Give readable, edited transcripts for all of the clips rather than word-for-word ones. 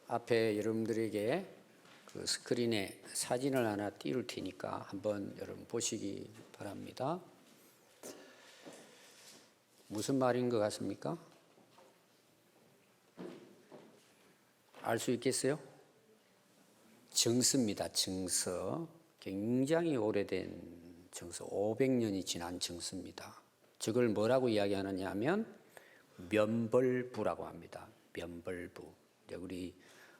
앞에 여러분들에게 그 스크린에 사진을 하나 띄울 테니까 한번 여러분 보시기 바랍니다. 무슨 말인 것 같습니까? 알 수 있겠어요? 정서입니다. 정서. 굉장히 오래된 정서, 500년이 지난 정서입니다. 저걸 뭐라고 이야기하느냐 하면 면벌부라고 합니다. 면벌부. 우리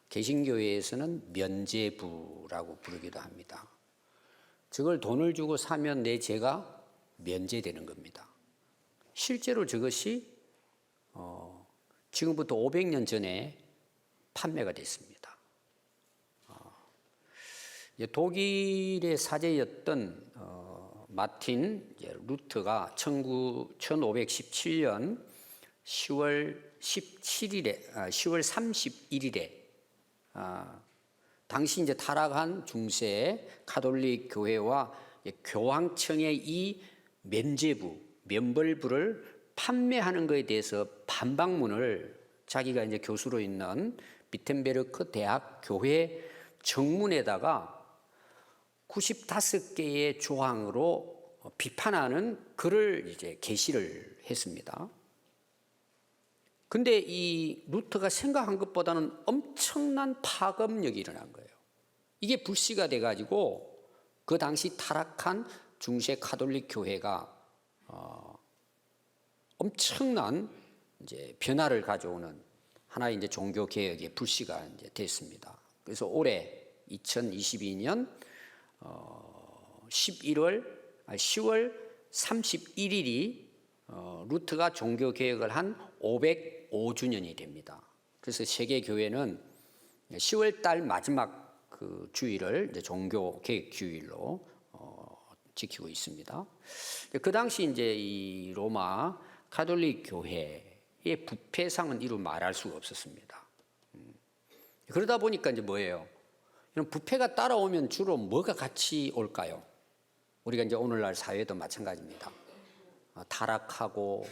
개신교회에서는 면제부라고 부르기도 합니다. 저걸 돈을 주고 사면 내 죄가 면제되는 겁니다. 실제로 저것이 지금부터 500년 전에 판매가 됐습니다. 독일의 사제였던 마틴 루터가 1517년 10월 31일에 당시 이제 타락한 중세 가톨릭 교회와 교황청의 이 면제부, 면벌부를 판매하는 것에 대해서 반박문을 자기가 이제 교수로 있는 비텐베르크 대학 교회 정문에다가 95개의 조항으로 비판하는 글을 이제 게시를 했습니다. 근데 이 루터가 생각한 것보다는 엄청난 파급력이 일어난 거예요. 이게 불씨가 돼가지고 그 당시 타락한 중세 가톨릭 교회가 엄청난 이제 변화를 가져오는 하나의 이제 종교 개혁의 불씨가 이제 됐습니다. 그래서 올해 2022년 10월 31일이 루터가 종교 개혁을 한 505주년이 됩니다. 그래서 세계 교회는 10월 달 마지막 그 주일을 이제 종교 개혁 주일로 지키고 있습니다. 그 당시 이제 이 로마 가톨릭 교회의 부패상은 이루 말할 수가 없었습니다. 그러다 보니까 이제 뭐예요? 이런 부패가 따라오면 주로 뭐가 같이 올까요? 우리가 이제 오늘날 사회도 마찬가지입니다. 타락하고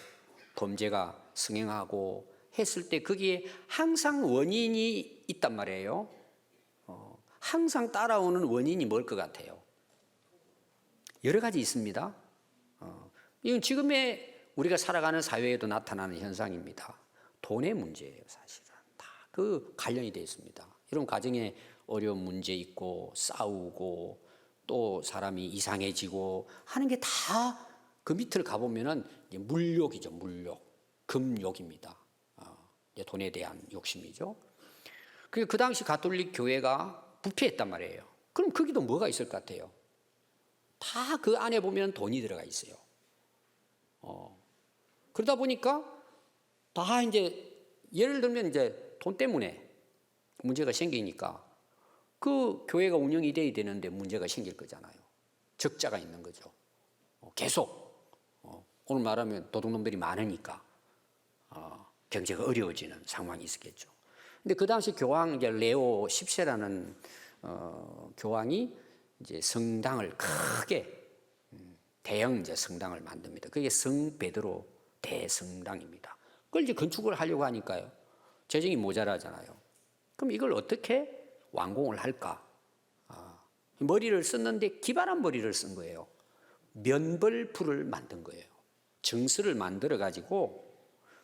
범죄가 성행하고 했을 때 거기에 항상 원인이 있단 말이에요. 항상 따라오는 원인이 뭘 것 같아요? 여러 가지 있습니다. 이건 지금의 우리가 살아가는 사회에도 나타나는 현상입니다. 돈의 문제예요, 사실은. 다 그 관련이 되어 있습니다. 여러분 가정에 어려운 문제 있고 싸우고 또 사람이 이상해지고 하는 게 다 그 밑을 가보면은 물욕이죠, 물욕. 금욕입니다. 돈에 대한 욕심이죠. 그 당시 가톨릭 교회가 부패했단 말이에요. 그럼 거기도 뭐가 있을 것 같아요? 다 그 안에 보면 돈이 들어가 있어요. 그러다 보니까 다 이제 예를 들면 이제 돈 때문에 문제가 생기니까 그 교회가 운영이 돼야 되는데 문제가 생길 거잖아요. 적자가 있는 거죠. 계속 오늘 말하면 도둑놈들이 많으니까 경제가 어려워지는 상황이 있었겠죠. 근데 그 당시 교황 이제 레오 10세라는 교황이 이제 성당을 크게 대형 이제 성당을 만듭니다. 그게 성 베드로 대성당입니다. 그걸 이제 건축을 하려고 하니까요. 재정이 모자라잖아요. 그럼 이걸 어떻게 완공을 할까? 머리를 썼는데 기발한 머리를 쓴 거예요. 면벌부를 만든 거예요. 정서를 만들어 가지고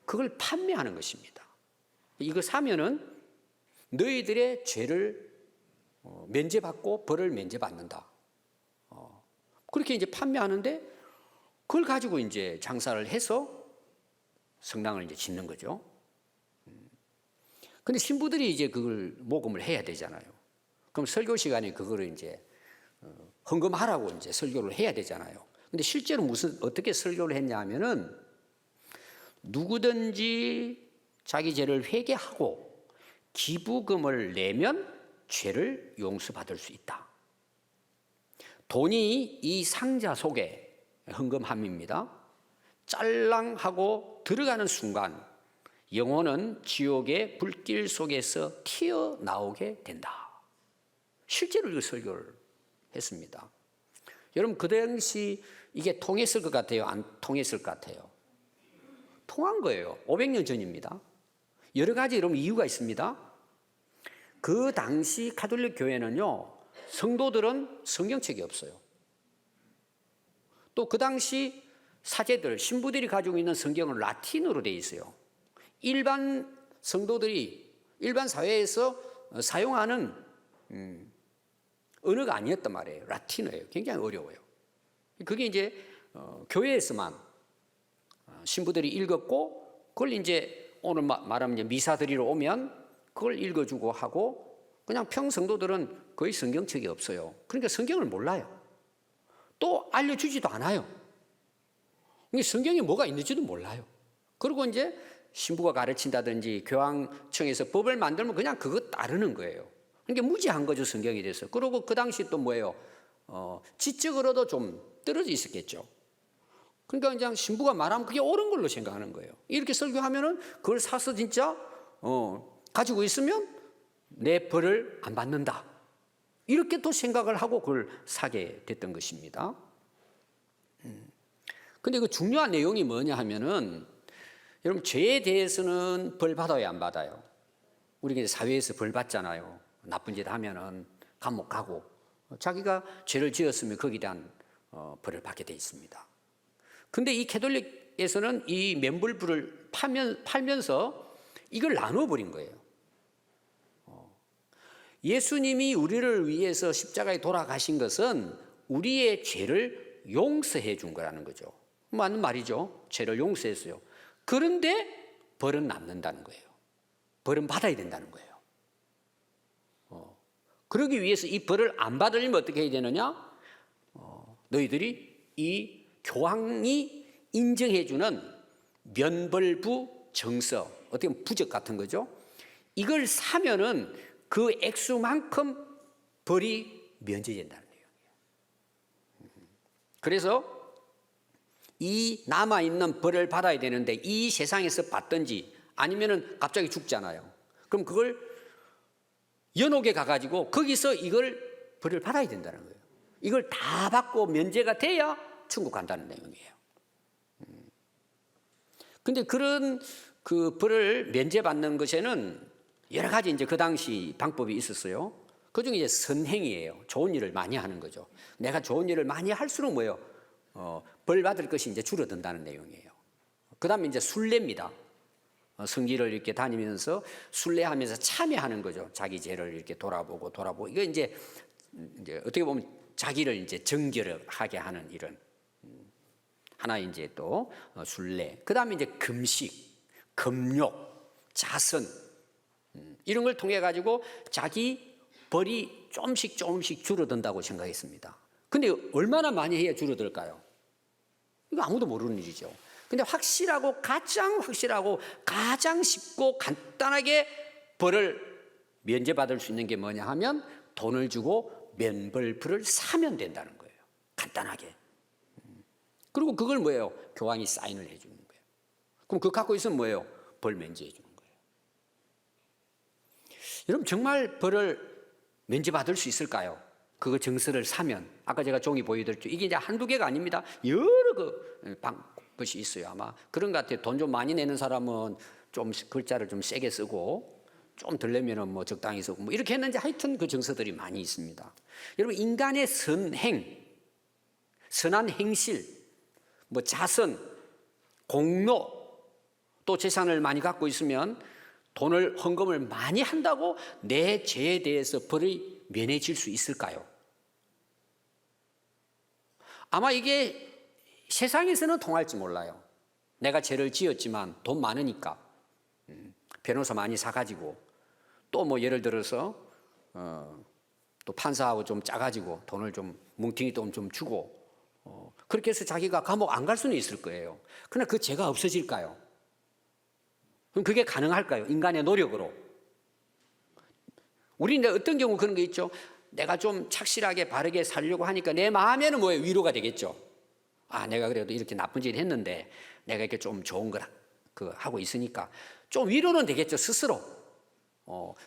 그걸 판매하는 것입니다. 이거 사면은 너희들의 죄를 면제받고 벌을 면제받는다. 그렇게 이제 판매하는데 그걸 가지고 이제 장사를 해서 성당을 이제 짓는 거죠. 근데 신부들이 이제 그걸 모금을 해야 되잖아요. 그럼 설교 시간에 그거를 이제 헌금하라고 이제 설교를 해야 되잖아요. 근데 실제로 어떻게 설교를 했냐 하면은 누구든지 자기 죄를 회개하고 기부금을 내면 죄를 용서받을 수 있다. 돈이 이 상자 속에 헌금함입니다. 짤랑하고 들어가는 순간 영혼은 지옥의 불길 속에서 튀어나오게 된다. 실제로 이 설교를 했습니다. 여러분 그 당시 이게 통했을 것 같아요? 안 통했을 것 같아요? 통한 거예요. 500년 전입니다. 여러 가지 여러분 이유가 있습니다. 그 당시 가톨릭 교회는요, 성도들은 성경책이 없어요. 또 그 당시 사제들, 신부들이 가지고 있는 성경은 라틴어로 되어 있어요. 일반 성도들이 일반 사회에서 사용하는 언어가 아니었단 말이에요. 라틴어예요. 굉장히 어려워요. 그게 이제 교회에서만 신부들이 읽었고, 그걸 이제 오늘 말하면 이제 미사 드리러 오면 그걸 읽어주고 하고, 그냥 평성도들은 거의 성경책이 없어요. 그러니까 성경을 몰라요. 또 알려주지도 않아요. 성경에 뭐가 있는지도 몰라요. 그리고 이제 신부가 가르친다든지 교황청에서 법을 만들면 그냥 그거 따르는 거예요. 그러니까 무지한 거죠, 성경에 대해서. 그리고 그 당시 또 뭐예요? 지적으로도 좀 떨어져 있었겠죠. 그러니까 그냥 신부가 말하면 그게 옳은 걸로 생각하는 거예요. 이렇게 설교하면은 그걸 사서 진짜 가지고 있으면 내 벌을 안 받는다. 이렇게 또 생각을 하고 그걸 사게 됐던 것입니다. 근데 그 중요한 내용이 뭐냐 하면은, 여러분, 죄에 대해서는 벌 받아요, 안 받아요? 우리가 사회에서 벌 받잖아요. 나쁜 짓 하면은 감옥 가고, 자기가 죄를 지었으면 거기에 대한 벌을 받게 돼 있습니다. 근데 이 캐톨릭에서는 이 면벌부를 팔면서 이걸 나눠버린 거예요. 예수님이 우리를 위해서 십자가에 돌아가신 것은 우리의 죄를 용서해 준 거라는 거죠. 맞는 말이죠. 죄를 용서했어요. 그런데 벌은 남는다는 거예요. 벌은 받아야 된다는 거예요. 그러기 위해서 이 벌을 안 받으려면 어떻게 해야 되느냐? 너희들이 이 교황이 인정해 주는 면벌부 정서, 어떻게 보면 부적 같은 거죠. 이걸 사면은 그 액수만큼 벌이 면제된다는 내용이에요. 그래서 이 남아있는 벌을 받아야 되는데, 이 세상에서 받든지 아니면은 갑자기 죽잖아요. 그럼 그걸 연옥에 가가지고 거기서 이걸 벌을 받아야 된다는 거예요. 이걸 다 받고 면제가 돼야 천국 간다는 내용이에요. 근데 그런 그 벌을 면제받는 것에는 여러 가지 이제 그 당시 방법이 있었어요. 그 중에 이제 선행이에요. 좋은 일을 많이 하는 거죠. 내가 좋은 일을 많이 할수록 뭐예요? 벌 받을 것이 이제 줄어든다는 내용이에요. 그 다음에 이제 순례입니다. 성지를 이렇게 다니면서 순례하면서 참여하는 거죠. 자기 죄를 이렇게 돌아보고. 이거 이제 어떻게 보면 자기를 이제 정결하게 하는 이런 하나의 이제 또 순례. 그 다음에 이제 금식, 금욕, 자선, 이런 걸 통해 가지고 자기 벌이 조금씩 줄어든다고 생각했습니다. 근데 얼마나 많이 해야 줄어들까요? 이거 아무도 모르는 일이죠. 근데 가장 확실하고 가장 쉽고 간단하게 벌을 면제받을 수 있는 게 뭐냐 하면, 돈을 주고 면벌부를 사면 된다는 거예요. 간단하게. 그리고 그걸 뭐예요? 교황이 사인을 해주는 거예요. 그럼 그거 갖고 있으면 뭐예요? 벌 면제해 주는 거예요. 여러분, 정말 벌을 면제받을 수 있을까요? 그거 정서를 사면. 아까 제가 종이 보여드렸죠. 이게 이제 한두 개가 아닙니다. 여러 것이 있어요. 아마 그런 것 같아요. 돈 좀 많이 내는 사람은 좀 글자를 좀 세게 쓰고, 좀 덜 내면은 뭐 적당히 쓰고, 뭐 이렇게 했는지 하여튼 그 정서들이 많이 있습니다. 여러분, 인간의 선행, 선한 행실, 뭐 자선, 공로, 또 재산을 많이 갖고 있으면 돈을 헌금을 많이 한다고 내 죄에 대해서 벌이 면해질 수 있을까요? 아마 이게 세상에서는 통할지 몰라요. 내가 죄를 지었지만 돈 많으니까 변호사 많이 사가지고, 또 뭐 예를 들어서 또 판사하고 좀 짜가지고 돈을 좀 뭉팅이 좀 주고, 그렇게 해서 자기가 감옥 안 갈 수는 있을 거예요. 그러나 그 죄가 없어질까요? 그럼 그게 가능할까요? 인간의 노력으로. 우리는 어떤 경우 그런 게 있죠. 내가 좀 착실하게 바르게 살려고 하니까 내 마음에는 뭐예요? 위로가 되겠죠. 아, 내가 그래도 이렇게 나쁜 짓을 했는데 내가 이렇게 좀 좋은 걸 하고 있으니까 좀 위로는 되겠죠, 스스로.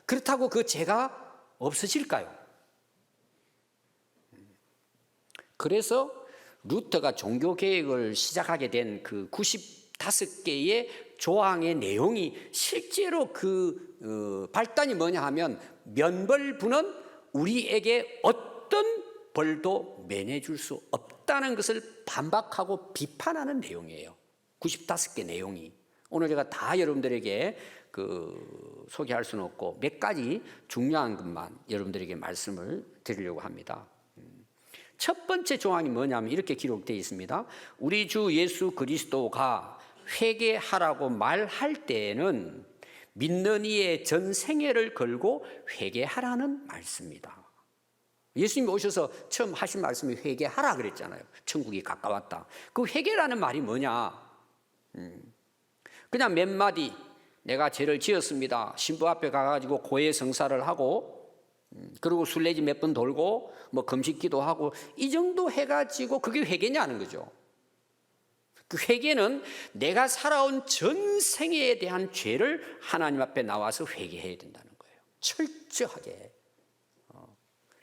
그렇다고 그 죄가 없어질까요? 그래서 루터가 종교개혁을 시작하게 된 그 95개의 조항의 내용이 실제로 그 발단이 뭐냐 하면 면벌부는 우리에게 어떤 벌도 면해줄 수 없다는 것을 반박하고 비판하는 내용이에요. 95개 내용이. 오늘 제가 다 여러분들에게 소개할 수는 없고 몇 가지 중요한 것만 여러분들에게 말씀을 드리려고 합니다. 첫 번째 조항이 뭐냐면 이렇게 기록되어 있습니다. 우리 주 예수 그리스도가 회개하라고 말할 때에는 믿는 이의 전 생애를 걸고 회개하라는 말씀입니다. 예수님이 오셔서 처음 하신 말씀이 회개하라 그랬잖아요. 천국이 가까웠다. 그 회개라는 말이 뭐냐? 그냥 몇 마디 내가 죄를 지었습니다. 신부 앞에 가가지고 고해 성사를 하고 그리고 순례지 몇 번 돌고 뭐 금식기도 하고 이 정도 해가지고 그게 회개냐는 거죠. 그 회개는 내가 살아온 전 생애에 대한 죄를 하나님 앞에 나와서 회개해야 된다는 거예요. 철저하게.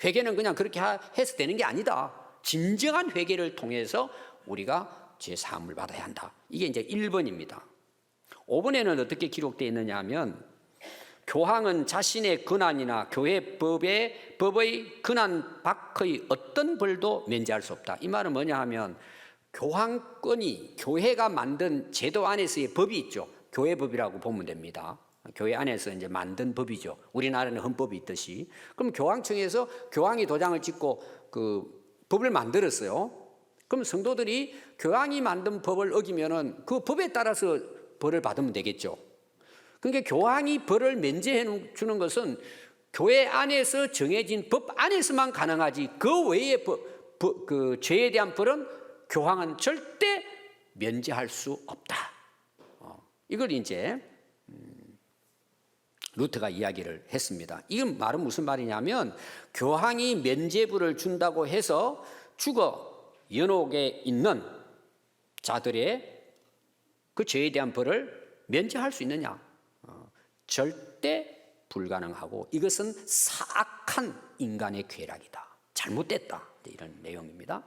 회개는 그냥 그렇게 해서 되는 게 아니다. 진정한 회개를 통해서 우리가 죄 사함을 받아야 한다. 이게 이제 1번입니다. 5번에는 어떻게 기록되어 있느냐 하면 교황은 자신의 근한이나 교회 법의 근한 밖의 어떤 벌도 면제할 수 없다. 이 말은 뭐냐 하면 교황권이 교회가 만든 제도 안에서의 법이 있죠. 교회법이라고 보면 됩니다. 교회 안에서 이제 만든 법이죠. 우리나라는 헌법이 있듯이. 그럼 교황청에서 교황이 도장을 찍고 그 법을 만들었어요. 그럼 성도들이 교황이 만든 법을 어기면은 그 법에 따라서 벌을 받으면 되겠죠. 그러니까 교황이 벌을 면제해 주는 것은 교회 안에서 정해진 법 안에서만 가능하지 그 외의 그 죄에 대한 벌은 교황은 절대 면제할 수 없다. 이걸 이제 루터가 이야기를 했습니다. 이건 말은 무슨 말이냐면 교황이 면제부를 준다고 해서 죽어 연옥에 있는 자들의 그 죄에 대한 벌을 면제할 수 있느냐? 절대 불가능하고 이것은 사악한 인간의 쾌락이다. 잘못됐다. 이런 내용입니다.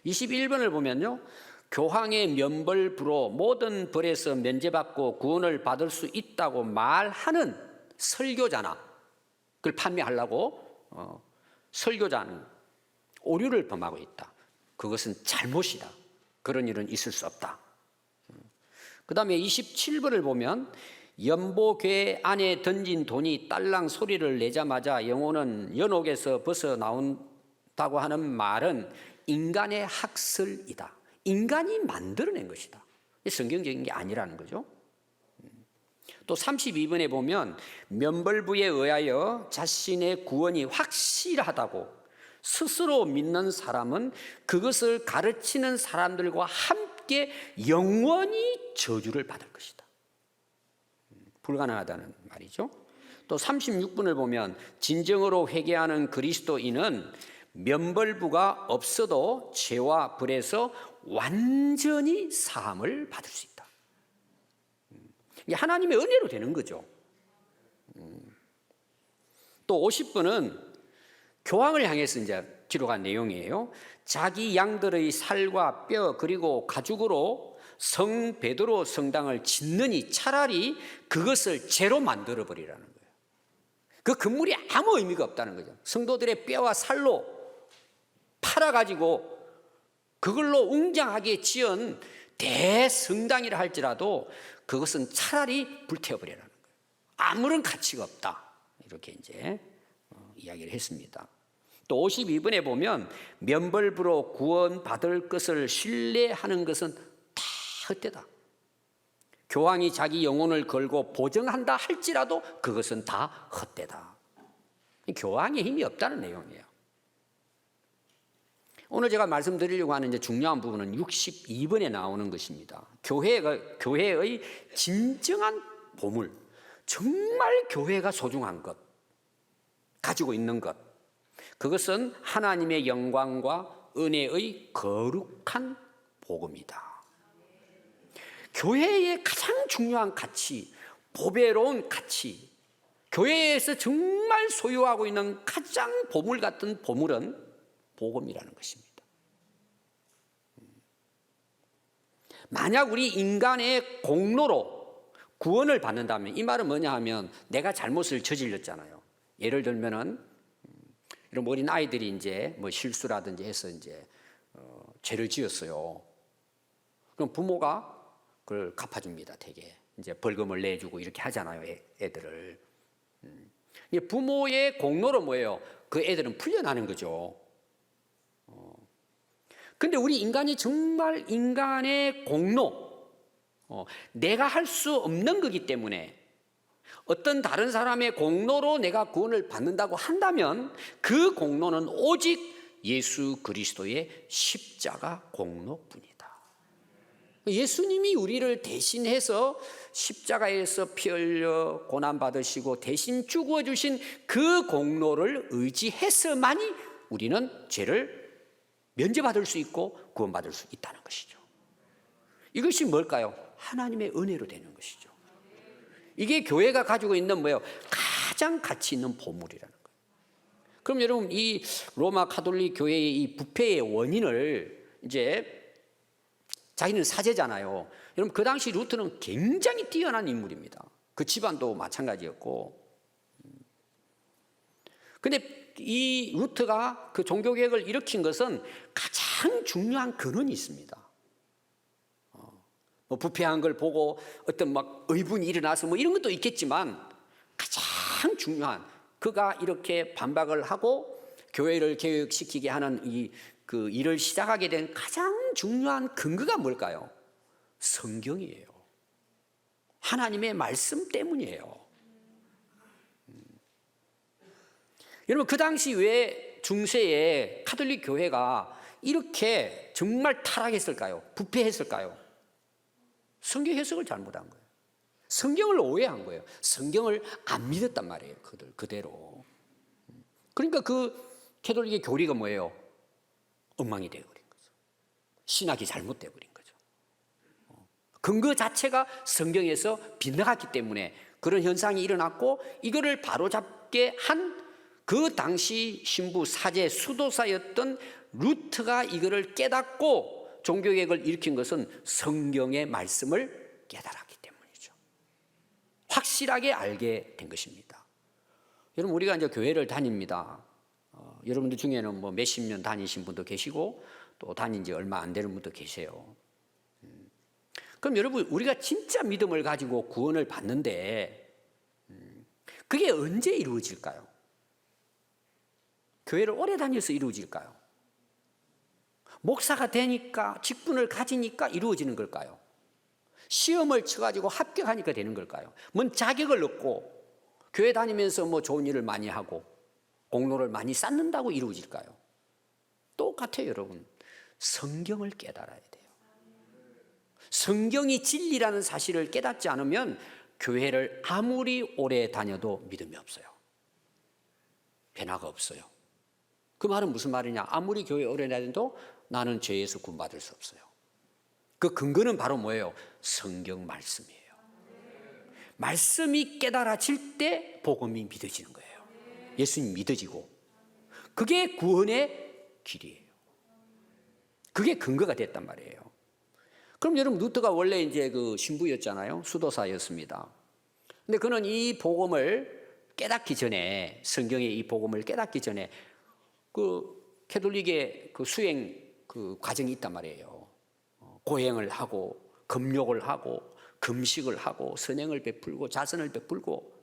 21번을 보면요. 교황의 면벌부로 모든 벌에서 면제받고 구원을 받을 수 있다고 말하는 설교자나 그걸 판매하려고 설교자는 오류를 범하고 있다. 그것은 잘못이다. 그런 일은 있을 수 없다. 그 다음에 27번을 보면 연보궤 안에 던진 돈이 딸랑 소리를 내자마자 영혼은 연옥에서 벗어나온다고 하는 말은 인간의 학설이다. 인간이 만들어낸 것이다. 성경적인 게 아니라는 거죠. 또 32번에 보면 면벌부에 의하여 자신의 구원이 확실하다고 스스로 믿는 사람은 그것을 가르치는 사람들과 함께 영원히 저주를 받을 것이다. 불가능하다는 말이죠. 또 36분을 보면 진정으로 회개하는 그리스도인은 면벌부가 없어도 죄와 벌에서 완전히 사함을 받을 수 있다. 이게 하나님의 은혜로 되는 거죠. 또 50분은 교황을 향해서 이제 기록한 내용이에요. 자기 양들의 살과 뼈 그리고 가죽으로 성 베드로 성당을 짓느니 차라리 그것을 죄로 만들어 버리라는 거예요. 그 건물이 아무 의미가 없다는 거죠. 성도들의 뼈와 살로 팔아가지고 그걸로 웅장하게 지은 대성당이라 할지라도 그것은 차라리 불태워버리라는 거예요. 아무런 가치가 없다. 이렇게 이제 이야기를 했습니다. 또 52번에 보면 면벌부로 구원받을 것을 신뢰하는 것은 다 헛되다. 교황이 자기 영혼을 걸고 보증한다 할지라도 그것은 다 헛되다. 교황의 힘이 없다는 내용이에요. 오늘 제가 말씀드리려고 하는 이제 중요한 부분은 62번에 나오는 것입니다. 교회의 진정한 보물, 정말 교회가 소중한 것, 가지고 있는 것, 그것은 하나님의 영광과 은혜의 거룩한 복음이다. 교회의 가장 중요한 가치, 보배로운 가치, 교회에서 정말 소유하고 있는 가장 보물 같은 보물은 복음이라는 것입니다. 만약 우리 인간의 공로로 구원을 받는다면, 이 말은 뭐냐 하면 내가 잘못을 저질렀잖아요. 예를 들면은 이런 어린 아이들이 이제 뭐 실수라든지 해서 이제 죄를 지었어요. 그럼 부모가 그걸 갚아줍니다. 되게 이제 벌금을 내주고 이렇게 하잖아요. 애들을. 부모의 공로로 뭐예요? 그 애들은 풀려나는 거죠. 근데 우리 인간이 정말 인간의 공로, 내가 할 수 없는 거기 때문에 어떤 다른 사람의 공로로 내가 구원을 받는다고 한다면 그 공로는 오직 예수 그리스도의 십자가 공로뿐이다. 예수님이 우리를 대신해서 십자가에서 피 흘려 고난받으시고 대신 죽어주신 그 공로를 의지해서만이 우리는 죄를 면제받을 수 있고 구원받을 수 있다는 것이죠. 이것이 뭘까요? 하나님의 은혜로 되는 것이죠. 이게 교회가 가지고 있는 뭐예요? 가장 가치 있는 보물이라는 거예요. 그럼 여러분, 이 로마 가톨릭 교회의 이 부패의 원인을 이제 자기는 사제잖아요. 여러분, 그 당시 루터는 굉장히 뛰어난 인물입니다. 그 집안도 마찬가지였고. 근데 이 루터가 그 종교개혁을 일으킨 것은 가장 중요한 근원이 있습니다. 뭐 부패한 걸 보고 어떤 막 의분이 일어나서 뭐 이런 것도 있겠지만, 가장 중요한, 그가 이렇게 반박을 하고 교회를 개혁시키게 하는 그 일을 시작하게 된 가장 중요한 근거가 뭘까요? 성경이에요. 하나님의 말씀 때문이에요. 여러분, 그 당시 왜 중세에 가톨릭 교회가 이렇게 정말 타락했을까요? 부패했을까요? 성경 해석을 잘못한 거예요. 성경을 오해한 거예요. 성경을 안 믿었단 말이에요. 그대로. 그러니까 그 가톨릭의 교리가 뭐예요? 엉망이 되어버린 거죠. 신학이 잘못되어버린 거죠. 근거 자체가 성경에서 빗나갔기 때문에 그런 현상이 일어났고, 이거를 바로잡게 한 그 당시 신부 사제 수도사였던 루터가 이거를 깨닫고 종교개혁을 일으킨 것은 성경의 말씀을 깨달았기 때문이죠. 확실하게 알게 된 것입니다. 여러분, 우리가 이제 교회를 다닙니다. 여러분들 중에는 뭐 몇십 년 다니신 분도 계시고 또 다닌 지 얼마 안 되는 분도 계세요. 그럼 여러분, 우리가 진짜 믿음을 가지고 구원을 받는데 그게 언제 이루어질까요? 교회를 오래 다녀서 이루어질까요? 목사가 되니까, 직분을 가지니까 이루어지는 걸까요? 시험을 쳐가지고 합격하니까 되는 걸까요? 뭔 자격을 얻고 교회 다니면서 뭐 좋은 일을 많이 하고 공로를 많이 쌓는다고 이루어질까요? 똑같아요, 여러분. 성경을 깨달아야 돼요. 성경이 진리라는 사실을 깨닫지 않으면 교회를 아무리 오래 다녀도 믿음이 없어요. 변화가 없어요. 그 말은 무슨 말이냐? 아무리 교회 오래 다녀도 나는 죄에서 구원받을 수 없어요. 그 근거는 바로 뭐예요? 성경 말씀이에요. 말씀이 깨달아질 때 복음이 믿어지는 거예요. 예수님 믿어지고, 그게 구원의 길이에요. 그게 근거가 됐단 말이에요. 그럼 여러분, 루터가 원래 이제 그 신부였잖아요. 수도사였습니다. 근데 그는 이 복음을 깨닫기 전에, 성경의 이 복음을 깨닫기 전에 그 가톨릭의 그 수행 그 과정이 있단 말이에요. 고행을 하고 금욕을 하고 금식을 하고 선행을 베풀고 자선을 베풀고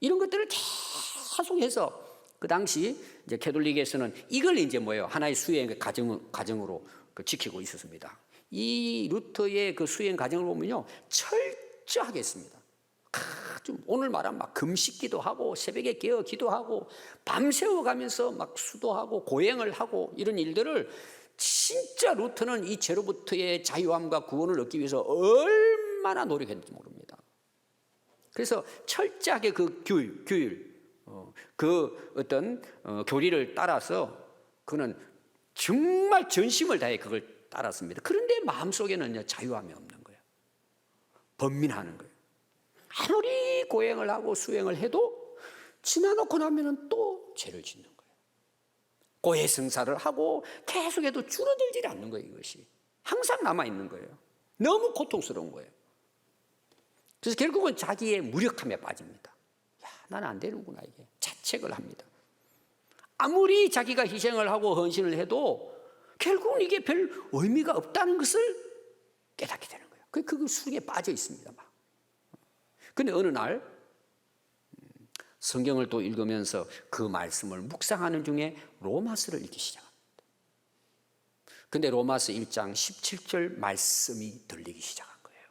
이런 것들을 계속해서 그 당시 이제 가톨릭에서는 이걸 이제 뭐예요? 하나의 수행 과정으로 지키고 있었습니다. 이 루터의 그 수행 과정을 보면요, 철저하게 했습니다. 좀 오늘 말하면 막 금식기도 하고 새벽에 깨어 기도하고 밤새워 가면서 막 수도하고 고행을 하고 이런 일들을, 진짜 루터는 이 죄로부터의 자유함과 구원을 얻기 위해서 얼마나 노력했는지 모릅니다. 그래서 철저하게 그 규율, 그 어떤 교리를 따라서 그는 정말 전심을 다해 그걸 따랐습니다. 그런데 마음속에는 자유함이 없는 거예요. 번민하는 거예요. 아무리 고행을 하고 수행을 해도 지나놓고 나면 또 죄를 짓는 거예요. 고해성사를 하고 계속해도 줄어들지 않는 거예요. 이것이 항상 남아있는 거예요. 너무 고통스러운 거예요. 그래서 결국은 자기의 무력함에 빠집니다. 야, 나는 안 되는구나, 이게. 자책을 합니다. 아무리 자기가 희생을 하고 헌신을 해도 결국은 이게 별 의미가 없다는 것을 깨닫게 되는 거예요. 그 수에 빠져 있습니다. 근데 어느 날 성경을 또 읽으면서 그 말씀을 묵상하는 중에 로마서를 읽기 시작합니다. 근데 로마서 1장 17절 말씀이 들리기 시작한 거예요.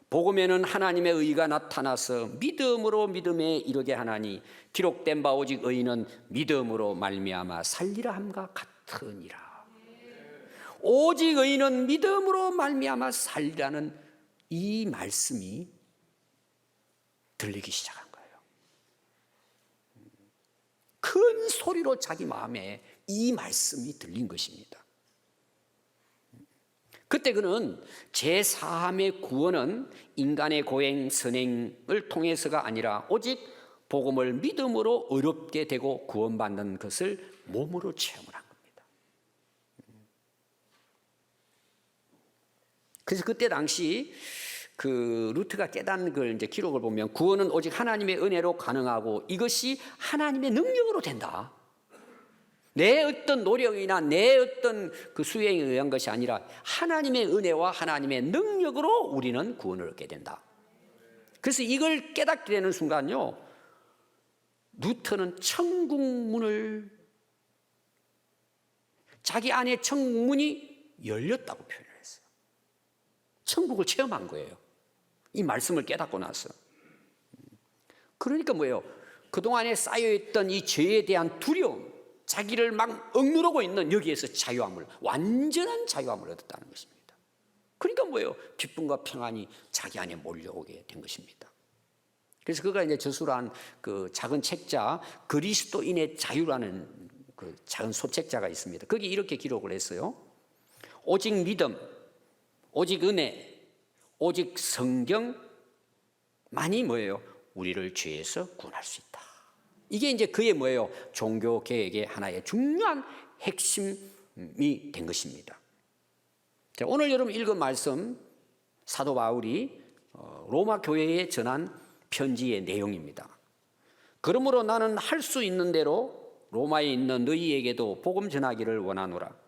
복음에는 하나님의 의가 나타나서 믿음으로 믿음에 이르게 하나니 기록된 바 오직 의인은 믿음으로 말미암아 살리라 함과 같으니라. 오직 의인은 믿음으로 말미암아 살리라는 이 말씀이 들리기 시작한 거예요. 큰 소리로 자기 마음에 이 말씀이 들린 것입니다. 그때 그는 제4함의 구원은 인간의 고행, 선행을 통해서가 아니라 오직 복음을 믿음으로 의롭게 되고 구원받는 것을 몸으로 체험을 한 겁니다. 그래서 그때 당시 그 루트가 깨닫는 걸 이제 기록을 보면 구원은 오직 하나님의 은혜로 가능하고 이것이 하나님의 능력으로 된다. 내 어떤 노력이나 내 어떤 그 수행에 의한 것이 아니라 하나님의 은혜와 하나님의 능력으로 우리는 구원을 얻게 된다. 그래서 이걸 깨닫게 되는 순간요, 루터는 천국문을, 자기 안에 천국문이 열렸다고 표현을 했어요. 천국을 체험한 거예요. 이 말씀을 깨닫고 나서. 그러니까 뭐예요? 그동안에 쌓여있던 이 죄에 대한 두려움, 자기를 막 억누르고 있는 여기에서 자유함을, 완전한 자유함을 얻었다는 것입니다. 그러니까 뭐예요? 기쁨과 평안이 자기 안에 몰려오게 된 것입니다. 그래서 그가 이제 저술한 그 작은 책자 그리스도인의 자유라는 그 작은 소책자가 있습니다. 거기 이렇게 기록을 했어요. 오직 믿음, 오직 은혜, 오직 성경만이 뭐예요? 우리를 죄에서 구원할 수 있다. 이게 이제 그의 뭐예요? 종교 개혁의 하나의 중요한 핵심이 된 것입니다. 자, 오늘 여러분 읽은 말씀 사도 바울이 로마 교회에 전한 편지의 내용입니다. 그러므로 나는 할 수 있는 대로 로마에 있는 너희에게도 복음 전하기를 원하노라.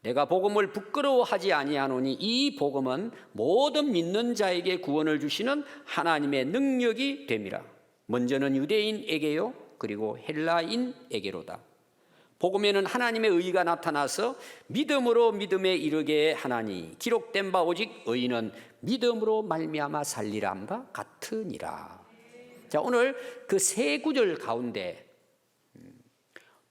내가 복음을 부끄러워하지 아니하노니 이 복음은 모든 믿는 자에게 구원을 주시는 하나님의 능력이 됨이라. 먼저는 유대인에게요, 그리고 헬라인에게로다. 복음에는 하나님의 의가 나타나서 믿음으로 믿음에 이르게 하나니 기록된 바 오직 의인은 믿음으로 말미암아 살리람과 같으니라. 자, 오늘 그 세 구절 가운데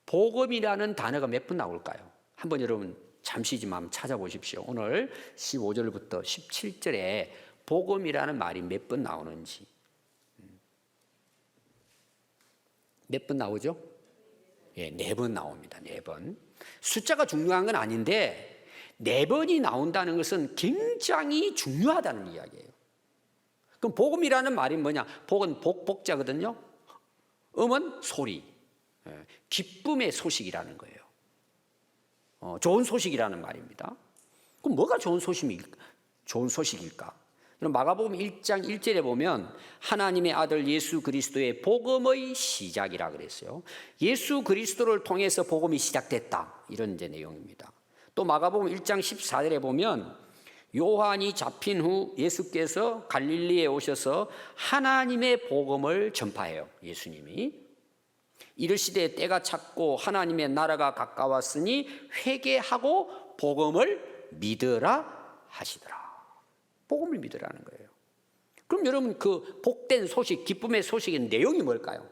복음이라는 단어가 몇 번 나올까요? 한번 여러분 잠시지만 찾아보십시오. 오늘 15절부터 17절에 복음이라는 말이 몇 번 나오는지. 몇 번 나오죠? 예, 4번 나옵니다. 4번. 숫자가 중요한 건 아닌데 4번이 나온다는 것은 굉장히 중요하다는 이야기예요. 그럼 복음이라는 말이 뭐냐? 복은 복자거든요. 음은 소리, 기쁨의 소식이라는 거예요. 좋은 소식이라는 말입니다. 그럼 뭐가 좋은 소식일까? 마가복음 1장 1절에 보면 하나님의 아들 예수 그리스도의 복음의 시작이라 그랬어요. 예수 그리스도를 통해서 복음이 시작됐다, 이런 이제 내용입니다. 또 마가복음 1장 14절에 보면 요한이 잡힌 후 예수께서 갈릴리에 오셔서 하나님의 복음을 전파해요. 예수님이 이르시되 때가 찼고 하나님의 나라가 가까웠으니 회개하고 복음을 믿으라 하시더라. 복음을 믿으라는 거예요. 그럼 여러분 그 복된 소식, 기쁨의 소식의 내용이 뭘까요?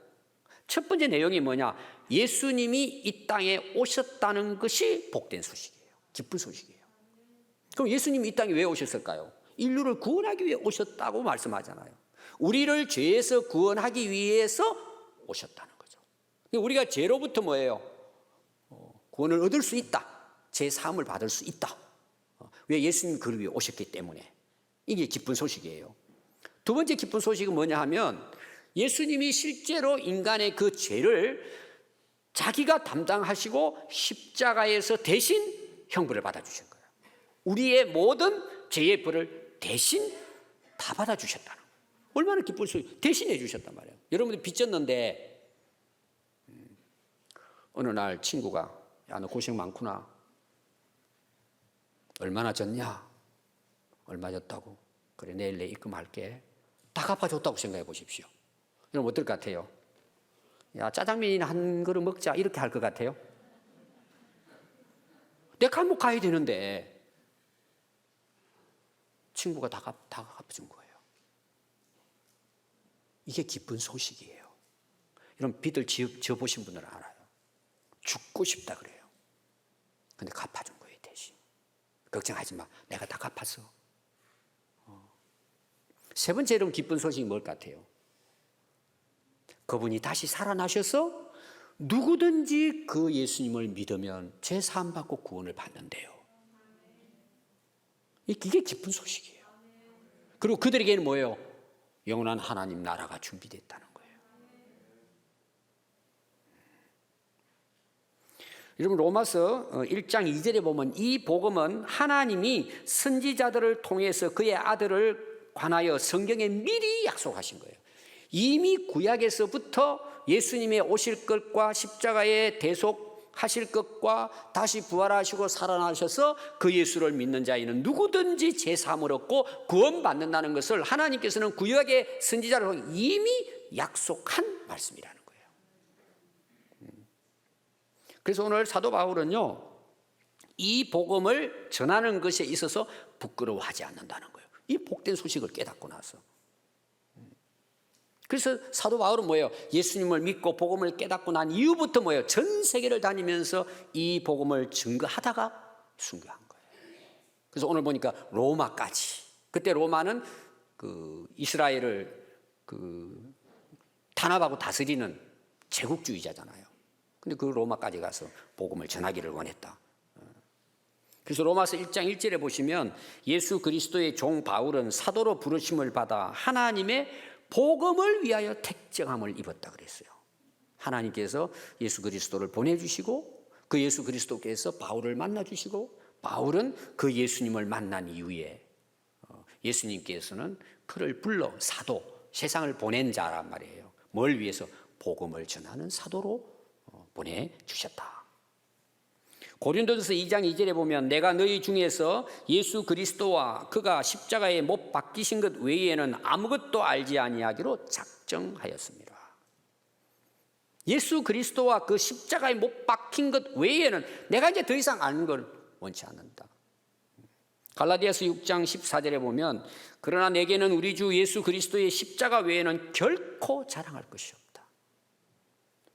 첫 번째 내용이 뭐냐? 예수님이 이 땅에 오셨다는 것이 복된 소식이에요. 기쁜 소식이에요. 그럼 예수님이 이 땅에 왜 오셨을까요? 인류를 구원하기 위해 오셨다고 말씀하잖아요. 우리를 죄에서 구원하기 위해서 오셨다는 거죠. 우리가 죄로부터 뭐예요? 구원을 얻을 수 있다. 제 사함을 받을 수 있다. 왜? 예수님이 그를 위해 오셨기 때문에. 이게 기쁜 소식이에요. 두 번째 기쁜 소식은 뭐냐 하면 예수님이 실제로 인간의 그 죄를 자기가 담당하시고 십자가에서 대신 형벌을 받아주신 거예요. 우리의 모든 죄의 벌을 대신 다 받아주셨다는 거예요. 얼마나 기쁠 수 있어요. 대신해 주셨단 말이에요. 여러분들 빚졌는데 어느 날 친구가 야, 너 고생 많구나. 얼마나 졌냐? 얼마 졌다고? 그래, 내일 내 입금할게. 다 갚아줬다고 생각해 보십시오. 여러분 어떨 것 같아요? 야, 짜장면이나 한 그릇 먹자 이렇게 할 것 같아요? 내 감옥 가야 되는데 친구가 다 갚아준 거예요. 이게 기쁜 소식이에요. 여러분 빚을 지어보신 분들은 알아요. 죽고 싶다 그래요. 근데 갚아준 거예요 대신. 걱정하지 마, 내가 다 갚았어. 세 번째 여러분 기쁜 소식이 뭘 같아요? 그분이 다시 살아나셔서 누구든지 그 예수님을 믿으면 죄 사함 받고 구원을 받는데요. 이게 기쁜 소식이에요. 그리고 그들에게는 뭐예요? 영원한 하나님 나라가 준비됐다는 거예요. 여러분 로마서 1장 2절에 보면 이 복음은 하나님이 선지자들을 통해서 그의 아들을 관하여 성경에 미리 약속하신 거예요. 이미 구약에서부터 예수님의 오실 것과 십자가에 대속하실 것과 다시 부활하시고 살아나셔서 그 예수를 믿는 자에는 누구든지 제사함을 얻고 구원받는다는 것을 하나님께서는 구약의 선지자를 통해 이미 약속한 말씀이라는 거예요. 그래서 오늘 사도 바울은요, 이 복음을 전하는 것에 있어서 부끄러워하지 않는다는 거예요. 이 복된 소식을 깨닫고 나서. 그래서 사도 바울은 뭐예요? 예수님을 믿고 복음을 깨닫고 난 이후부터 뭐예요? 전 세계를 다니면서 이 복음을 증거하다가 순교한 거예요. 그래서 오늘 보니까 로마까지. 그때 로마는 그 이스라엘을 그 탄압하고 다스리는 제국주의자잖아요. 근데 그 로마까지 가서 복음을 전하기를 원했다. 그래서 로마서 1장 1절에 보시면 예수 그리스도의 종 바울은 사도로 부르심을 받아 하나님의 복음을 위하여 택정함을 입었다 그랬어요. 하나님께서 예수 그리스도를 보내주시고 그 예수 그리스도께서 바울을 만나주시고 바울은 그 예수님을 만난 이후에 예수님께서는 그를 불러 사도, 세상을 보낸 자란 말이에요. 뭘 위해서? 복음을 전하는 사도로 보내주셨다. 고린도전서 2장 2절에 보면 내가 너희 중에서 예수 그리스도와 그가 십자가에 못 박히신 것 외에는 아무것도 알지 아니하기로 작정하였습니다. 예수 그리스도와 그 십자가에 못 박힌 것 외에는 내가 이제 더 이상 아는 걸 원치 않는다. 갈라디아서 6장 14절에 보면 그러나 내게는 우리 주 예수 그리스도의 십자가 외에는 결코 자랑할 것이 없다.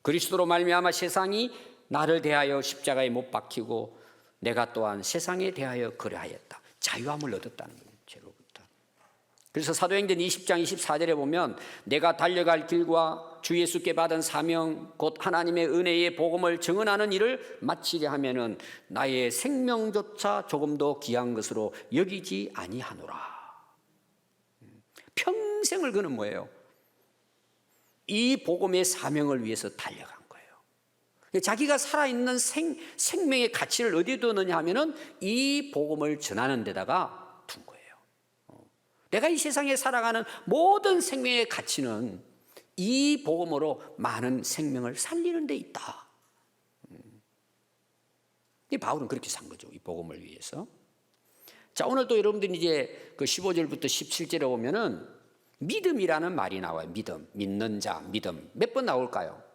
그리스도로 말미암아 세상이 나를 대하여 십자가에 못 박히고 내가 또한 세상에 대하여 그러하였다. 자유함을 얻었다는 거예요. 죄로부터. 그래서 사도행전 20장 24절에 보면 내가 달려갈 길과 주 예수께 받은 사명 곧 하나님의 은혜의 복음을 증언하는 일을 마치려 하면은 나의 생명조차 조금 더 귀한 것으로 여기지 아니하노라. 평생을 그는 뭐예요? 이 복음의 사명을 위해서 달려간 자기가 살아있는 생명의 가치를 어디에 두느냐 하면은 이 복음을 전하는 데다가 둔 거예요. 내가 이 세상에 살아가는 모든 생명의 가치는 이 복음으로 많은 생명을 살리는 데 있다. 이 바울은 그렇게 산 거죠. 이 복음을 위해서. 자, 오늘도 여러분들이 이제 그 15절부터 17절에 보면은 믿음이라는 말이 나와요. 믿음, 믿는 자, 믿음. 몇 번 나올까요?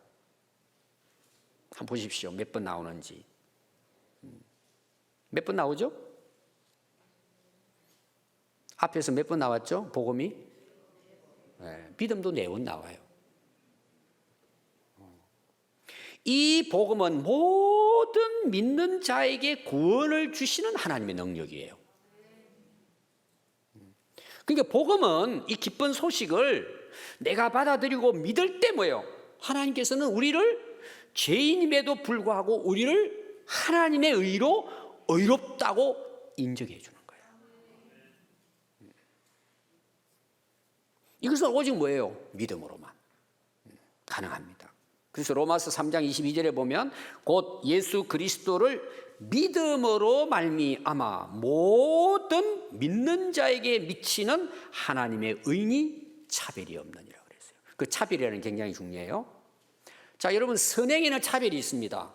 한번 보십시오. 몇 번 나오는지. 몇 번 나오죠? 앞에서 몇 번 나왔죠? 복음이? 네, 믿음도 4번 나와요. 이 복음은 모든 믿는 자에게 구원을 주시는 하나님의 능력이에요. 그러니까 복음은 이 기쁜 소식을 내가 받아들이고 믿을 때 뭐예요? 하나님께서는 우리를 죄인임에도 불구하고 우리를 하나님의 의로 의롭다고 인정해 주는 거예요. 이것은 오직 뭐예요? 믿음으로만 가능합니다. 그래서 로마서 3장 22절에 보면 곧 예수 그리스도를 믿음으로 말미암아 모든 믿는 자에게 미치는 하나님의 의니 차별이 없느니라 그랬어요. 그 차별이라는 게 굉장히 중요해요. 자, 여러분, 선행에는 차별이 있습니다.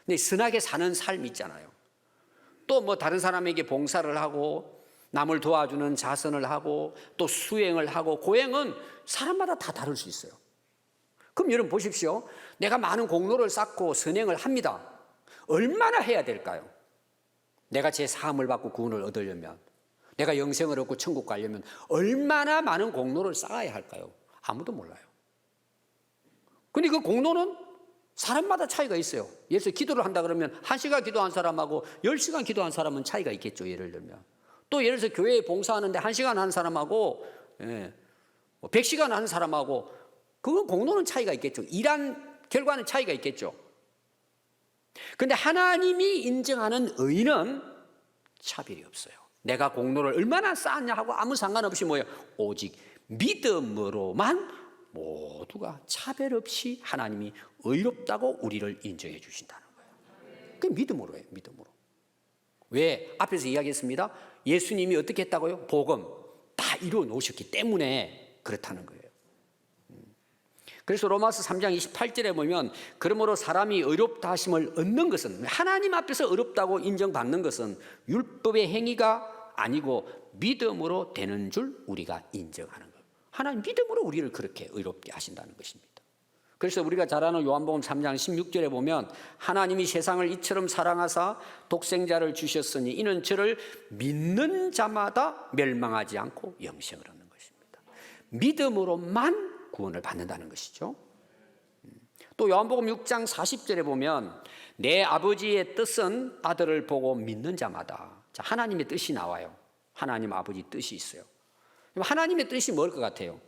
근데 선하게 사는 삶이 있잖아요. 또 뭐 다른 사람에게 봉사를 하고 남을 도와주는 자선을 하고 또 수행을 하고 고행은 사람마다 다 다를 수 있어요. 그럼 여러분 보십시오. 내가 많은 공로를 쌓고 선행을 합니다. 얼마나 해야 될까요? 내가 제 사함을 받고 구원을 얻으려면, 내가 영생을 얻고 천국 가려면 얼마나 많은 공로를 쌓아야 할까요? 아무도 몰라요. 근데 그 공로는 사람마다 차이가 있어요. 예를 들어 기도를 한다 그러면 1시간 기도한 사람하고 10시간 기도한 사람은 차이가 있겠죠. 예를 들면. 또 예를 들어서 교회에 봉사하는데 1시간 하는 사람하고 100시간 하는 사람하고 그건 공로는 차이가 있겠죠. 일한 결과는 차이가 있겠죠. 그런데 하나님이 인정하는 의는 차별이 없어요. 내가 공로를 얼마나 쌓았냐 하고 아무 상관없이 뭐예요? 오직 믿음으로만 모두가 차별 없이 하나님이 의롭다고 우리를 인정해 주신다는 거예요. 그게 믿음으로 해요. 믿음으로. 왜? 앞에서 이야기했습니다. 예수님이 어떻게 했다고요? 복음 다 이루어 놓으셨기 때문에 그렇다는 거예요. 그래서 로마서 3장 28절에 보면 그러므로 사람이 의롭다 하심을 얻는 것은, 하나님 앞에서 의롭다고 인정받는 것은 율법의 행위가 아니고 믿음으로 되는 줄 우리가 인정하는 거예요. 하나님 믿음으로 우리를 그렇게 의롭게 하신다는 것입니다. 그래서 우리가 잘 아는 요한복음 3장 16절에 보면 하나님이 세상을 이처럼 사랑하사 독생자를 주셨으니 이는 저를 믿는 자마다 멸망하지 않고 영생을 얻는 것입니다. 믿음으로만 구원을 받는다는 것이죠. 또 요한복음 6장 40절에 보면 내 아버지의 뜻은 아들을 보고 믿는 자마다. 자, 하나님의 뜻이 나와요. 하나님 아버지 뜻이 있어요. 하나님의 뜻이 뭘 것 같아요?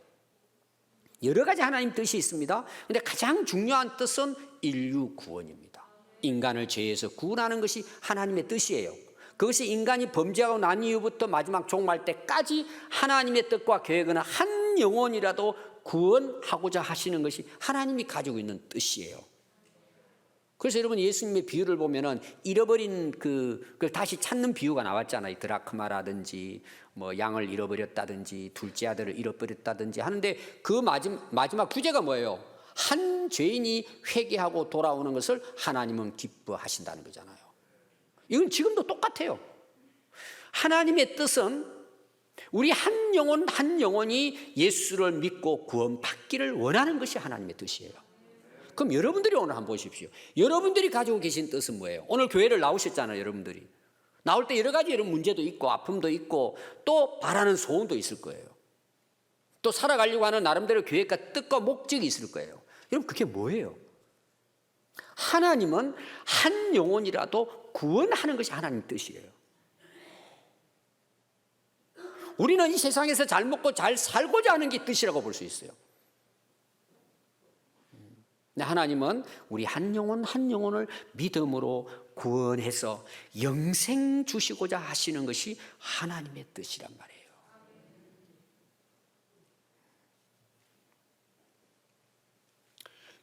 여러 가지 하나님 뜻이 있습니다. 그런데 가장 중요한 뜻은 인류 구원입니다. 인간을 죄에서 구원하는 것이 하나님의 뜻이에요. 그것이 인간이 범죄하고 난 이후부터 마지막 종말 때까지 하나님의 뜻과 계획은 한 영혼이라도 구원하고자 하시는 것이 하나님이 가지고 있는 뜻이에요. 그래서 여러분 예수님의 비유를 보면은 잃어버린 그걸 다시 찾는 비유가 나왔잖아요. 드라크마라든지 뭐 양을 잃어버렸다든지 둘째 아들을 잃어버렸다든지 하는데 그 마지막 주제가 뭐예요? 한 죄인이 회개하고 돌아오는 것을 하나님은 기뻐하신다는 거잖아요. 이건 지금도 똑같아요. 하나님의 뜻은 우리 한 영혼 한 영혼이 예수를 믿고 구원받기를 원하는 것이 하나님의 뜻이에요. 그럼 여러분들이 오늘 한번 보십시오. 여러분들이 가지고 계신 뜻은 뭐예요? 오늘 교회를 나오셨잖아요. 여러분들이 나올 때 여러 가지 이런 문제도 있고 아픔도 있고 또 바라는 소원도 있을 거예요. 또 살아가려고 하는 나름대로 계획과 뜻과 목적이 있을 거예요. 여러분 그게 뭐예요? 하나님은 한 영혼이라도 구원하는 것이 하나님 뜻이에요. 우리는 이 세상에서 잘 먹고 잘 살고자 하는 게 뜻이라고 볼 수 있어요. 하나님은 우리 한 영혼 한 영혼을 믿음으로 구원해서 영생 주시고자 하시는 것이 하나님의 뜻이란 말이에요.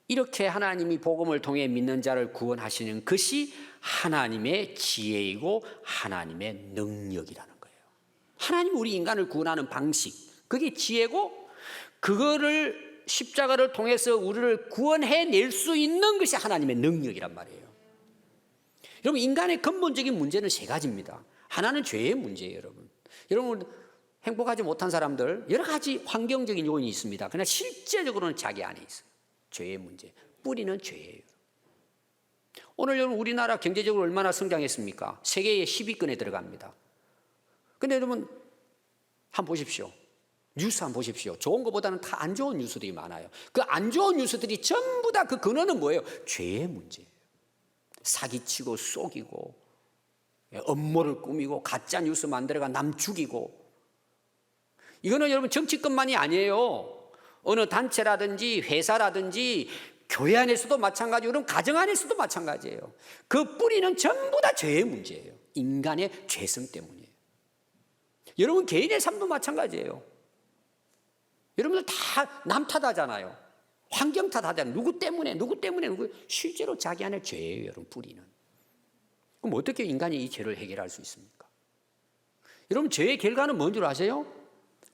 이렇게 하나님이 복음을 통해 믿는 자를 구원하시는 것이 하나님의 지혜이고 하나님의 능력이라는 거예요. 하나님이 우리 인간을 구원하는 방식, 그게 지혜고 그거를 십자가를 통해서 우리를 구원해낼 수 있는 것이 하나님의 능력이란 말이에요. 여러분 인간의 근본적인 문제는 세 가지입니다. 하나는 죄의 문제예요. 여러분 행복하지 못한 사람들 여러 가지 환경적인 요인이 있습니다. 그러나 실제적으로는 자기 안에 있어요. 죄의 문제, 뿌리는 죄예요. 오늘 여러분 우리나라 경제적으로 얼마나 성장했습니까? 세계의 10위권에 들어갑니다. 근데 여러분 한번 보십시오. 뉴스 한번 보십시오. 좋은 것보다는 다 안 좋은 뉴스들이 많아요. 그 안 좋은 뉴스들이 전부 다 그 근원은 뭐예요? 죄의 문제예요. 사기치고 속이고 음모를 꾸미고 가짜 뉴스 만들어가 남 죽이고. 이거는 여러분 정치권만이 아니에요. 어느 단체라든지 회사라든지 교회 안에서도 마찬가지고 그럼 가정 안에서도 마찬가지예요. 그 뿌리는 전부 다 죄의 문제예요. 인간의 죄성 때문이에요. 여러분 개인의 삶도 마찬가지예요. 여러분들 다 남 탓하잖아요. 환경 탓하잖아요. 누구 때문에. 실제로 자기 안에 죄예요, 여러분, 뿌리는. 그럼 어떻게 인간이 이 죄를 해결할 수 있습니까? 여러분, 죄의 결과는 뭔 줄 아세요?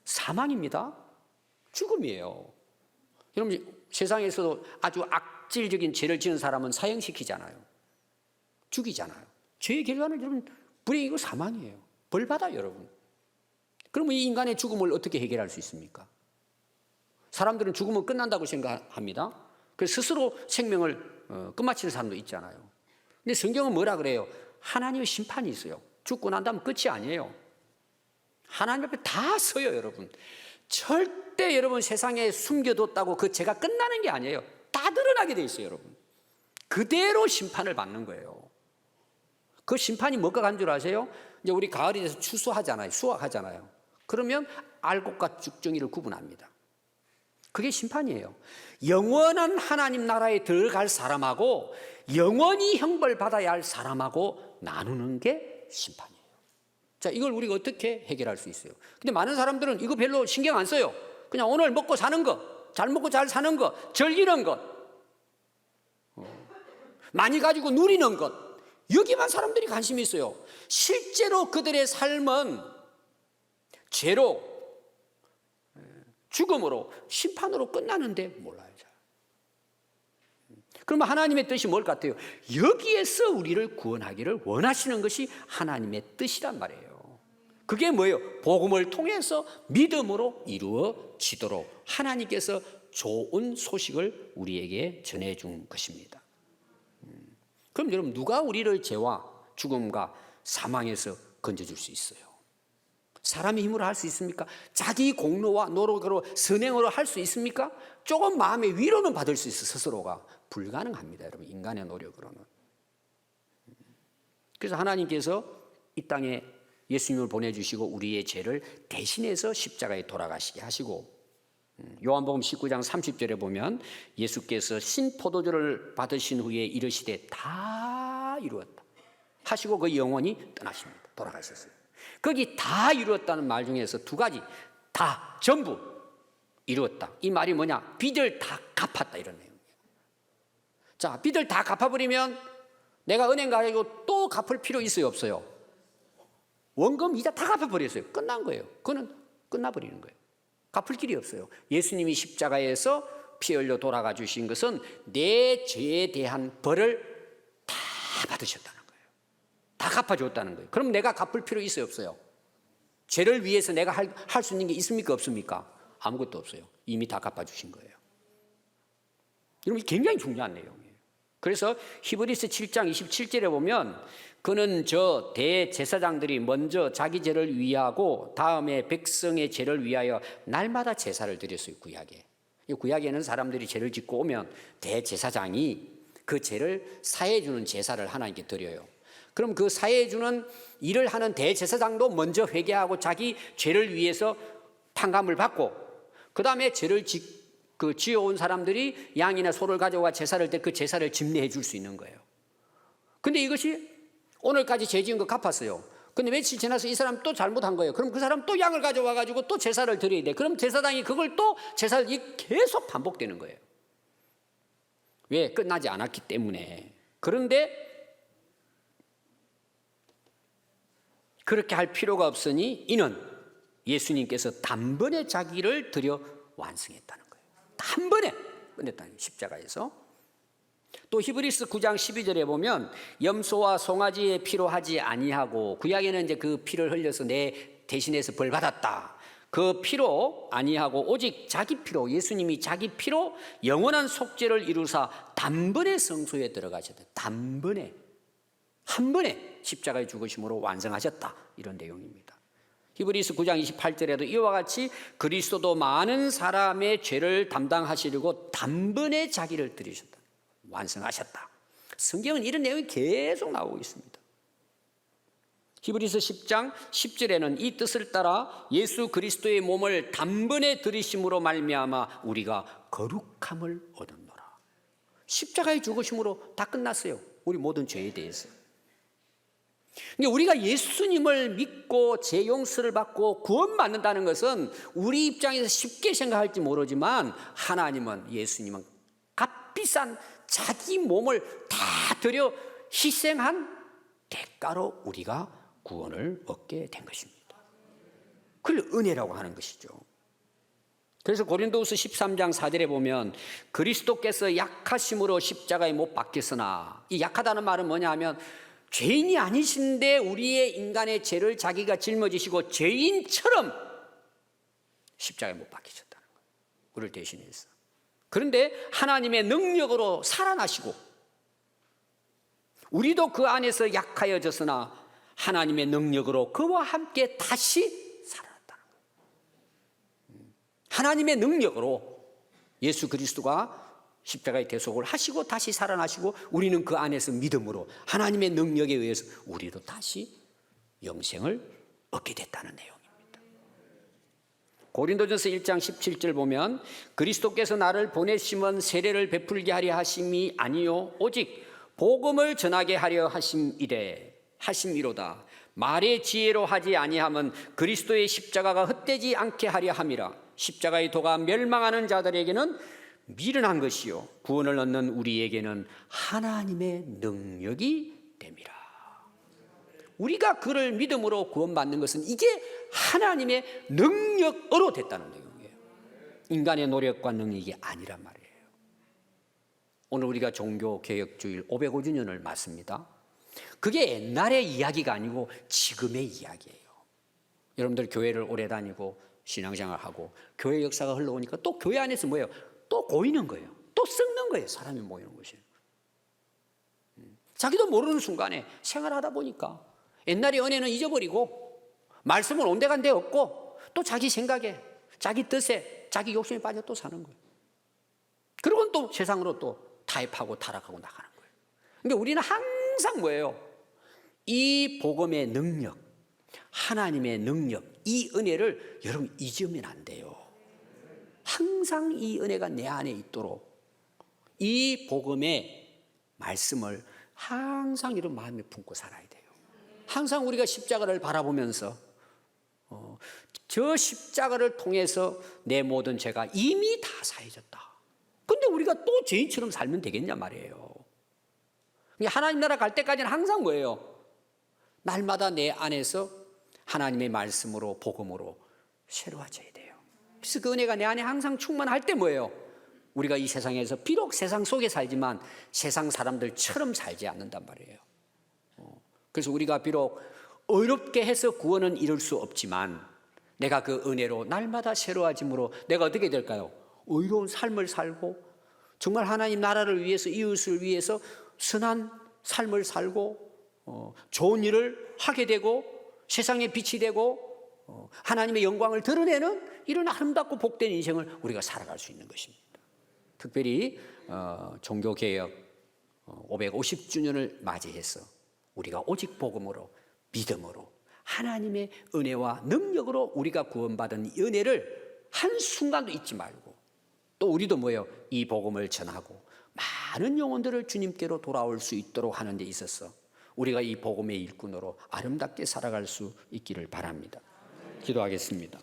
사망입니다. 죽음이에요. 여러분, 세상에서도 아주 악질적인 죄를 지은 사람은 사형시키잖아요. 죽이잖아요. 죄의 결과는 여러분, 불행이고 사망이에요. 벌 받아요, 여러분. 그러면 이 인간의 죽음을 어떻게 해결할 수 있습니까? 사람들은 죽으면 끝난다고 생각합니다. 그래서 스스로 생명을 끝마치는 사람도 있잖아요. 근데 성경은 뭐라 그래요? 하나님의 심판이 있어요. 죽고 난 다음 끝이 아니에요. 하나님 앞에 다 서요, 여러분. 절대 여러분 세상에 숨겨뒀다고 그 죄가 끝나는 게 아니에요. 다 드러나게 돼 있어요, 여러분. 그대로 심판을 받는 거예요. 그 심판이 뭐가 간 줄 아세요? 이제 우리 가을이 돼서 추수하잖아요. 수확하잖아요. 그러면 알곡과 쭉정이를 구분합니다. 그게 심판이에요. 영원한 하나님 나라에 들어갈 사람하고 영원히 형벌받아야 할 사람하고 나누는 게 심판이에요. 자, 이걸 우리가 어떻게 해결할 수 있어요? 근데 많은 사람들은 이거 별로 신경 안 써요. 그냥 오늘 먹고 사는 거, 잘 먹고 잘 사는 거, 즐기는 것, 많이 가지고 누리는 것, 여기만 사람들이 관심이 있어요. 실제로 그들의 삶은 죄로, 죽음으로, 심판으로 끝나는데 몰라요. 그러면 하나님의 뜻이 뭘 같아요? 여기에서 우리를 구원하기를 원하시는 것이 하나님의 뜻이란 말이에요. 그게 뭐예요? 복음을 통해서 믿음으로 이루어지도록 하나님께서 좋은 소식을 우리에게 전해준 것입니다. 그럼 여러분, 누가 우리를 죄와 죽음과 사망에서 건져줄 수 있어요? 사람의 힘으로 할 수 있습니까? 자기 공로와 노력으로 선행으로 할 수 있습니까? 조금 마음의 위로는 받을 수 있어, 스스로가. 불가능합니다, 여러분, 인간의 노력으로는. 그래서 하나님께서 이 땅에 예수님을 보내주시고 우리의 죄를 대신해서 십자가에 돌아가시게 하시고, 요한복음 19장 30절에 보면 예수께서 신포도주를 받으신 후에 이르시되 다 이루었다 하시고 그 영원히 떠나십니다. 돌아가셨어요. 거기 다 이루었다는 말 중에서 두 가지, 다, 전부 이루었다. 이 말이 뭐냐? 빚을 다 갚았다, 이런 내용이에요. 자, 빚을 다 갚아버리면 내가 은행 가지고 또 갚을 필요 있어요, 없어요? 원금, 이자 다 갚아버렸어요. 끝난 거예요. 그거는 끝나버리는 거예요. 갚을 길이 없어요. 예수님이 십자가에서 피 흘려 돌아가 주신 것은 내 죄에 대한 벌을 다 받으셨다는 거예요. 다 갚아줬다는 거예요. 그럼 내가 갚을 필요 있어요, 없어요? 죄를 위해서 내가 할 수 있는 게 있습니까, 없습니까? 아무것도 없어요. 이미 다 갚아주신 거예요. 여러분, 굉장히 중요한 내용이에요. 그래서 히브리서 7장 27절에 보면 그는 저 대제사장들이 먼저 자기 죄를 위하고 다음에 백성의 죄를 위하여 날마다 제사를 드렸어요, 구약에. 구약에는 사람들이 죄를 짓고 오면 대제사장이 그 죄를 사해주는 제사를 하나님께 드려요. 그럼 그 사해주는 일을 하는 대제사장도 먼저 회개하고 자기 죄를 위해서 탕감을 받고, 그 다음에 죄를 지어온 사람들이 양이나 소를 가져와 제사를 때 그 제사를 집례해 줄 수 있는 거예요. 근데 이것이 오늘까지 죄 지은 거 갚았어요. 근데 며칠 지나서 이 사람 또 잘못한 거예요. 그럼 그 사람 또 양을 가져와 가지고 또 제사를 드려야 돼. 그럼 제사장이 그걸 또 제사를 계속 반복되는 거예요. 왜? 끝나지 않았기 때문에. 그런데 그렇게 할 필요가 없으니 이는 예수님께서 단번에 자기를 드려 완성했다는 거예요. 단번에 끝냈다는 거예요, 십자가에서. 또 히브리서 9장 12절에 보면 염소와 송아지의 피로 하지 아니하고, 구약에는 이제 그 피를 흘려서 내 대신해서 벌 받았다. 그 피로 아니하고 오직 자기 피로, 예수님이 자기 피로 영원한 속죄를 이루사 단번에 성소에 들어가셨다. 단번에, 한 번에 십자가의 죽으심으로 완성하셨다, 이런 내용입니다. 히브리서 9장 28절에도 이와 같이 그리스도도 많은 사람의 죄를 담당하시려고 단번에 자기를 드리셨다, 완성하셨다. 성경은 이런 내용이 계속 나오고 있습니다. 히브리서 10장 10절에는 이 뜻을 따라 예수 그리스도의 몸을 단번에 들이심으로 말미암아 우리가 거룩함을 얻었노라. 십자가의 죽으심으로 다 끝났어요, 우리 모든 죄에 대해서. 그러니까 우리가 예수님을 믿고 죄 용서를 받고 구원받는다는 것은 우리 입장에서 쉽게 생각할지 모르지만 하나님은, 예수님은 값비싼 자기 몸을 다 들여 희생한 대가로 우리가 구원을 얻게 된 것입니다. 그걸 은혜라고 하는 것이죠. 그래서 고린도후서 13장 4절에 보면 그리스도께서 약하심으로 십자가에 못 박혔으나, 이 약하다는 말은 뭐냐 하면 죄인이 아니신데 우리의 인간의 죄를 자기가 짊어지시고 죄인처럼 십자가에 못 박히셨다는 거예요. 우리를 대신해서. 그런데 하나님의 능력으로 살아나시고, 우리도 그 안에서 약하여졌으나 하나님의 능력으로 그와 함께 다시 살아났다는 거예요. 하나님의 능력으로 예수 그리스도가 십자가의 대속을 하시고 다시 살아나시고, 우리는 그 안에서 믿음으로 하나님의 능력에 의해서 우리도 다시 영생을 얻게 됐다는 내용입니다. 고린도전서 1장 17절 보면 그리스도께서 나를 보내심은 세례를 베풀게 하려 하심이 아니요 오직 복음을 전하게 하려 하심이로다. 말의 지혜로 하지 아니함은 그리스도의 십자가가 헛되지 않게 하려 함이라. 십자가의 도가 멸망하는 자들에게는 미련한 것이요 구원을 얻는 우리에게는 하나님의 능력이 됨이라. 우리가 그를 믿음으로 구원받는 것은 이게 하나님의 능력으로 됐다는 내용이에요. 인간의 노력과 능력이 아니란 말이에요. 오늘 우리가 종교개혁주일 505주년을 맞습니다. 그게 옛날의 이야기가 아니고 지금의 이야기예요. 여러분들 교회를 오래 다니고 신앙생활하고 교회 역사가 흘러오니까 또 교회 안에서 뭐예요? 또 고이는 거예요. 또 썩는 거예요. 사람이 모이는 것이. 자기도 모르는 순간에 생활하다 보니까 옛날의 은혜는 잊어버리고 말씀을 온데간데 없고 또 자기 생각에, 자기 뜻에, 자기 욕심에 빠져 또 사는 거예요. 그리고 또 세상으로 또 타협하고 타락하고 나가는 거예요. 근데 우리는 항상 뭐예요? 이 복음의 능력, 하나님의 능력, 이 은혜를 여러분 잊으면 안 돼요. 항상 이 은혜가 내 안에 있도록 이 복음의 말씀을 항상 이런 마음에 품고 살아야 돼요. 항상 우리가 십자가를 바라보면서 저 십자가를 통해서 내 모든 죄가 이미 다 사해졌다. 근데 우리가 또 죄인처럼 살면 되겠냐 말이에요. 하나님 나라 갈 때까지는 항상 뭐예요? 날마다 내 안에서 하나님의 말씀으로 복음으로 새로워져야 돼요. 그래서 그 은혜가 내 안에 항상 충만할 때 뭐예요? 우리가 이 세상에서 비록 세상 속에 살지만 세상 사람들처럼 살지 않는단 말이에요. 그래서 우리가 비록 어렵게 해서 구원은 이룰 수 없지만 내가 그 은혜로 날마다 새로워짐으로 내가 어떻게 될까요? 의로운 삶을 살고 정말 하나님 나라를 위해서, 이웃을 위해서 선한 삶을 살고 좋은 일을 하게 되고 세상에 빛이 되고 하나님의 영광을 드러내는 이런 아름답고 복된 인생을 우리가 살아갈 수 있는 것입니다. 특별히 종교개혁 550주년을 맞이해서 우리가 오직 복음으로, 믿음으로, 하나님의 은혜와 능력으로 우리가 구원받은 이 은혜를 한순간도 잊지 말고, 또 우리도 뭐예요? 이 복음을 전하고 많은 영혼들을 주님께로 돌아올 수 있도록 하는 데 있어서 우리가 이 복음의 일꾼으로 아름답게 살아갈 수 있기를 바랍니다. 기도하겠습니다.